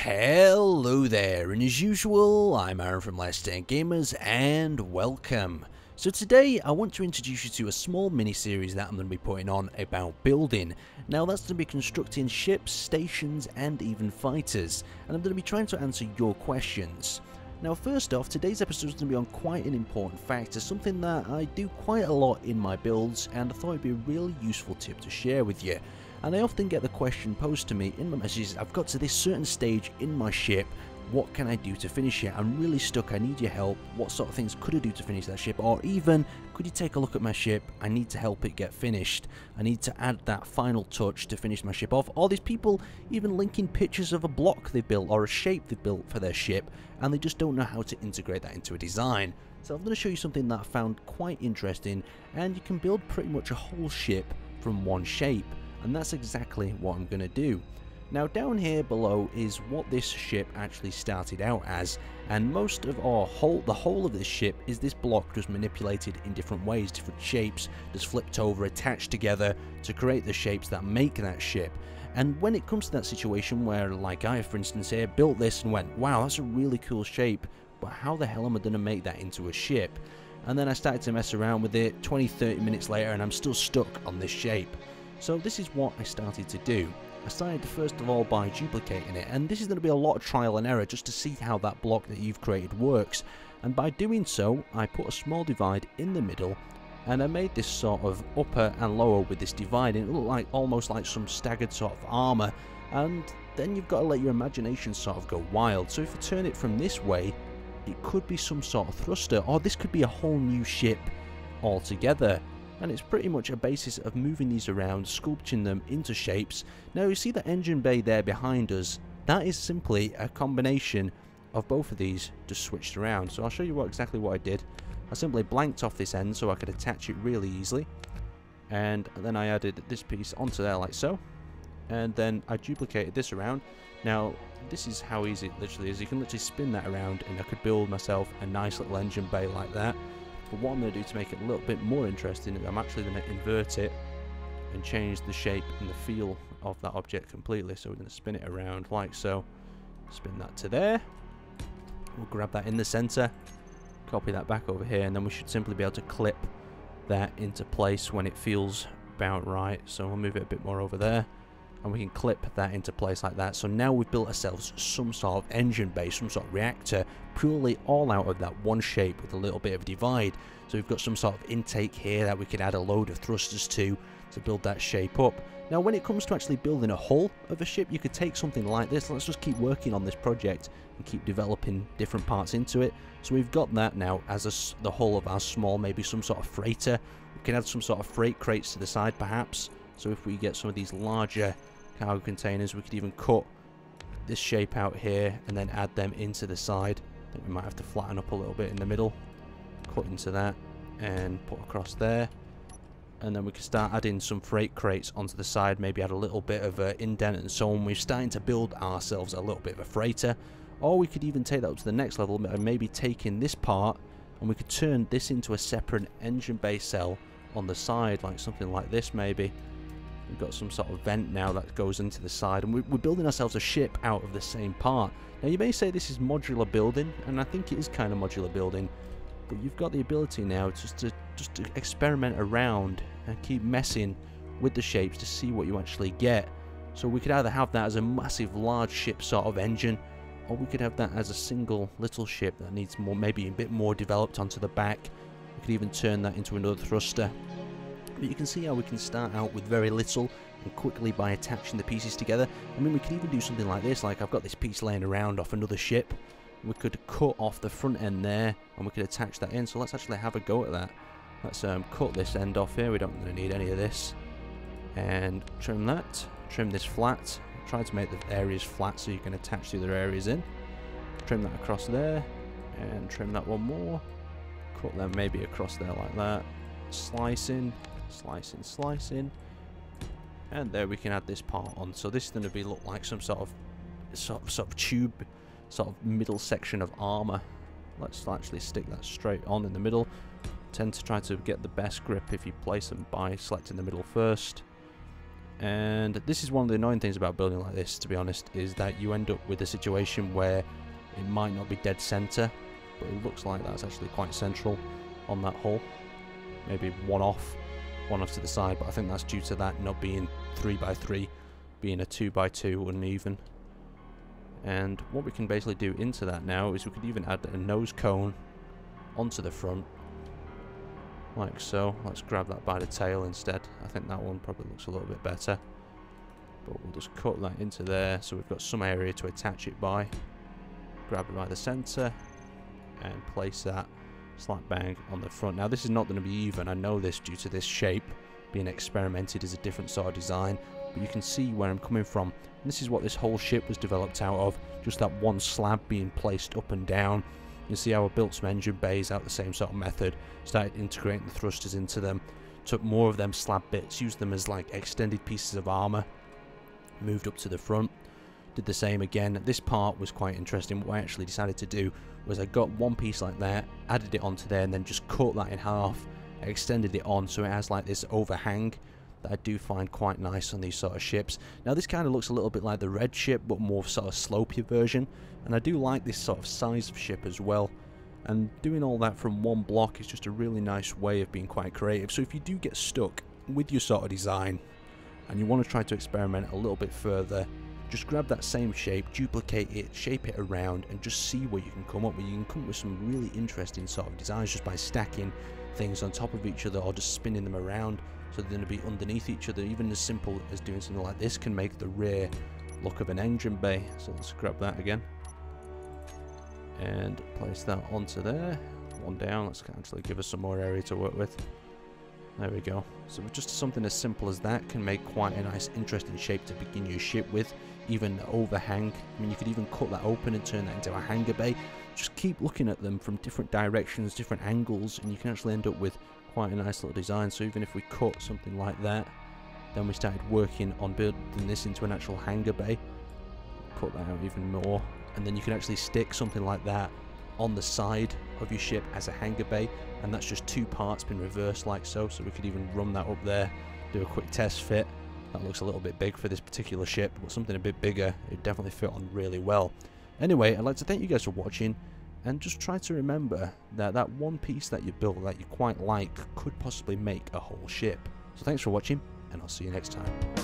Hello there, and as usual, I'm Aaron from UncleSte Gamers, and welcome. So today, I want to introduce you to a small mini-series that I'm going to be putting on about building. Now that's going to be constructing ships, stations, and even fighters, and I'm going to be trying to answer your questions. Now first off, today's episode is going to be on quite an important factor, something that I do quite a lot in my builds, and I thought it'd be a really useful tip to share with you. And I often get the question posed to me in my messages, I've got to this certain stage in my ship, what can I do to finish it? I'm really stuck, I need your help, what sort of things could I do to finish that ship? Or even, could you take a look at my ship, I need to help it get finished. I need to add that final touch to finish my ship off. All these people even linking pictures of a block they built or a shape they built for their ship, and they just don't know how to integrate that into a design. So I'm going to show you something that I found quite interesting, and you can build pretty much a whole ship from one shape. And that's exactly what I'm going to do. Now down here below is what this ship actually started out as, and most of the whole of this ship is this block just manipulated in different ways, different shapes, just flipped over, attached together to create the shapes that make that ship. And when it comes to that situation where, like I for instance here, built this and went, wow, that's a really cool shape, but how the hell am I going to make that into a ship? And then I started to mess around with it 20-30 minutes later, and I'm still stuck on this shape. So this is what I started to do. I started first of all by duplicating it, and this is going to be a lot of trial and error just to see how that block that you've created works. And by doing so, I put a small divide in the middle, and I made this sort of upper and lower with this divide, and it looked like almost like some staggered sort of armor. And then you've got to let your imagination sort of go wild. So if you turn it from this way, it could be some sort of thruster, or this could be a whole new ship altogether. And it's pretty much a basis of moving these around, sculpting them into shapes. Now you see the engine bay there behind us, that is simply a combination of both of these just switched around. So I'll show you exactly what I did. I simply blanked off this end so I could attach it really easily, and then I added this piece onto there like so, and then I duplicated this around. Now this is how easy it literally is. You can literally spin that around and I could build myself a nice little engine bay like that. But what I'm going to do to make it a little bit more interesting is I'm actually going to invert it and change the shape and the feel of that object completely. So we're going to spin it around like so. Spin that to there. We'll grab that in the center, copy that back over here, and then we should simply be able to clip that into place when it feels about right. So we'll move it a bit more over there, and we can clip that into place like that. So now we've built ourselves some sort of engine base, some sort of reactor, purely all out of that one shape with a little bit of divide. So we've got some sort of intake here that we could add a load of thrusters to build that shape up. Now when it comes to actually building a hull of a ship, you could take something like this. Let's just keep working on this project and keep developing different parts into it. So we've got that now as the hull of our small, maybe some sort of freighter. We can add some sort of freight crates to the side perhaps. So if we get some of these larger cargo containers, we could even cut this shape out here and then add them into the side. I think we might have to flatten up a little bit in the middle, cut into that and put across there. And then we can start adding some freight crates onto the side, maybe add a little bit of an indent and so on. We're starting to build ourselves a little bit of a freighter. Or we could even take that up to the next level and maybe take in this part and we could turn this into a separate engine bay cell on the side, like something like this maybe. We've got some sort of vent now that goes into the side, and we're building ourselves a ship out of the same part. Now you may say this is modular building, and I think it is kind of modular building, but you've got the ability now just to experiment around and keep messing with the shapes to see what you actually get. So we could either have that as a massive large ship sort of engine, or we could have that as a single little ship that needs more, maybe a bit more developed onto the back. We could even turn that into another thruster. But you can see how we can start out with very little and quickly by attaching the pieces together. I mean, we could even do something like this, like I've got this piece laying around off another ship. We could cut off the front end there and we could attach that in. So let's actually have a go at that. Let's cut this end off here. We don't really need any of this. And trim that. Trim this flat. Try to make the areas flat so you can attach the other areas in. Trim that across there. And trim that one more. Cut them maybe across there like that. Slicing. Slicing, slicing, and there we can add this part on. So this is going to look like some sort of tube, sort of middle section of armor. Let's actually stick that straight on in the middle. Tend to try to get the best grip if you place them by selecting the middle first. And this is one of the annoying things about building like this, to be honest, is that you end up with a situation where it might not be dead center, but it looks like that's actually quite central on that hull. Maybe one off to the side, but I think that's due to that not being 3x3, being a 2x2 uneven. And what we can basically do into that now is we could even add a nose cone onto the front, like so. Let's grab that by the tail instead. I think that one probably looks a little bit better. But we'll just cut that into there so we've got some area to attach it by. Grab it by the centre and place that slap bang on the front. Now this is not going to be even. I know this due to this shape being experimented as a different sort of design. But you can see where I'm coming from. And this is what this whole ship was developed out of. Just that one slab being placed up and down. You can see how I built some engine bays out the same sort of method. Started integrating the thrusters into them. Took more of them slab bits, used them as like extended pieces of armour. Moved up to the front. Did the same again. This part was quite interesting. What I actually decided to do was I got one piece like that, added it onto there, and then just cut that in half. I extended it on so it has like this overhang that I do find quite nice on these sort of ships. Now this kind of looks a little bit like the red ship, but more sort of slopier version, and I do like this sort of size of ship as well. And doing all that from one block is just a really nice way of being quite creative. So if you do get stuck with your sort of design and you want to try to experiment a little bit further, just grab that same shape, duplicate it, shape it around, and just see what you can come up with. You can come up with some really interesting sort of designs just by stacking things on top of each other or just spinning them around so they're going to be underneath each other. Even as simple as doing something like this can make the rear look of an engine bay. So let's grab that again and place that onto there. One down. Let's actually give us some more area to work with. There we go. So just something as simple as that can make quite a nice interesting shape to begin your ship with. Even the overhang, I mean, you could even cut that open and turn that into a hangar bay. Just keep looking at them from different directions, different angles, and you can actually end up with quite a nice little design. So even if we cut something like that, then we started working on building this into an actual hangar bay, cut that out even more, and then you can actually stick something like that on the side of your ship as a hangar bay, and that's just two parts been reversed like so. So we could even run that up there, do a quick test fit. That looks a little bit big for this particular ship, but something a bit bigger, it definitely fit on really well. Anyway, I'd like to thank you guys for watching, and just try to remember that that one piece that you built that you quite like could possibly make a whole ship. So thanks for watching, and I'll see you next time.